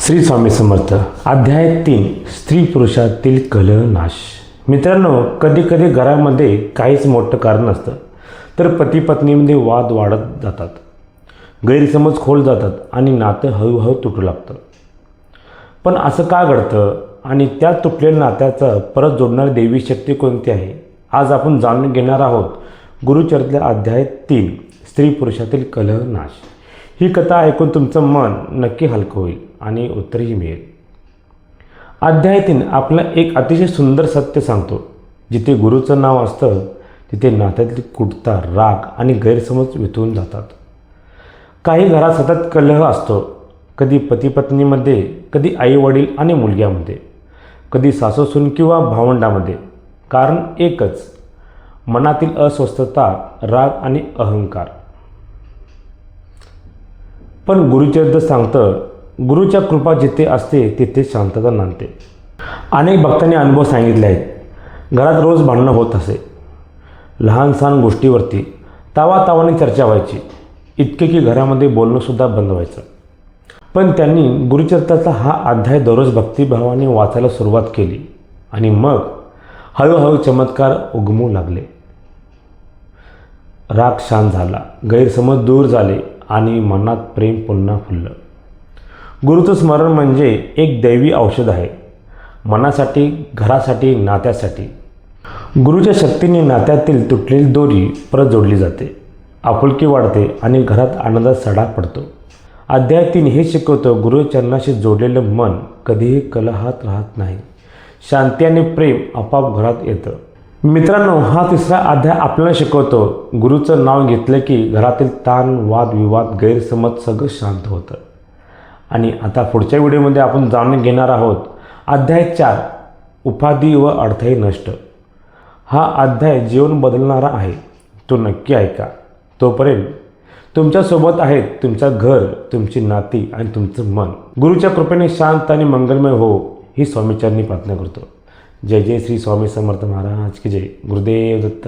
श्री स्वामी समर्थ. अध्याय 3. स्त्री पुरुषातील कलह नाश. मित्रांनो, कधी कधी घरामध्ये काहीच मोठं कारण नसतं, तर पती पत्नीमध्ये वाद वाढत जातात, गैरसमज खोल जातात आणि नातं हळूहळू तुटू लागतं. पण असं का घडतं आणि त्या तुटलेल्या नात्याचा परत जोडणारी देवी शक्ती कोणती आहे, आज आपण जाणून घेणार आहोत. गुरुचरित्र अध्याय 3. स्त्री पुरुषातील कलह नाश. ही कथा ऐकून तुमचं मन नक्की हलकं होईल आणि उत्तरही मिळेल. अध्याय 3 आपल्याला एक अतिशय सुंदर सत्य सांगतो. जिथे गुरुचं नाव असतं तिथे नात्यातील कुटता, राग आणि गैरसमज विथून जातात. काही घरात सतत कलह असतो, कधी पती पत्नीमध्ये, कधी आई वडील आणि मुलग्यामध्ये, कधी सासू सून किंवा भावंडामध्ये. कारण एकच, मनातील अस्वस्थता, राग आणि अहंकार. पण गुरुचरित्र सांगतं, गुरुच्या कृपा जिथे असते तिथे शांतता नांदते. अनेक भक्तांनी अनुभव सांगितले आहेत. घरात रोज भांडणं होत असे. लहान सहान गोष्टीवरती तावातावाने चर्चा व्हायची, इतके की घरामध्ये बोलणंसुद्धा बंद व्हायचं. पण त्यांनी गुरुचरित्राचा हा अध्याय दररोज भक्तिभावाने वाचायला सुरुवात केली आणि मग हळूहळू चमत्कार उगमू लागले. राग शांत झाला, गैरसमज दूर झाले आणि मनात प्रेम पुन्हा फुललं. गुरुचं स्मरण म्हणजे एक दैवी औषध आहे, मनासाठी, घरासाठी, नात्यासाठी. गुरुच्या शक्तीने नात्यातील तुटलेली दोरी परत जोडली जाते, आपुलकी वाढते आणि घरात आनंदात सडा पडतो. अध्याय 3 हे शिकवतं, गुरुचरणाशी जोडलेलं मन कधीही कलहात राहत नाही. शांती आणि प्रेम आपोआप घरात येतं. मित्रांनो, हा 3रा अध्याय आपल्याला शिकवतो, गुरुचं नाव घेतलं की घरातील ताण, वादविवाद, गैरसमज सगळं शांत होतं. आणि आता पुढच्या व्हिडिओमध्ये आपण जाणून घेणार आहोत अध्याय 4. उपाधी व अडथळे नष्ट. हा अध्याय जीवन बदलणारा आहे, तो नक्की ऐका. तोपर्यंत तुमच्यासोबत आहेत तुमचं घर, तुमची नाती आणि तुमचं मन. गुरुच्या कृपेने शांत आणि मंगलमय हो, ही स्वामीचरणी प्रार्थना करतो. जय जय श्री स्वामी समर्थ महाराज की जय. गुरुदेव दत्त.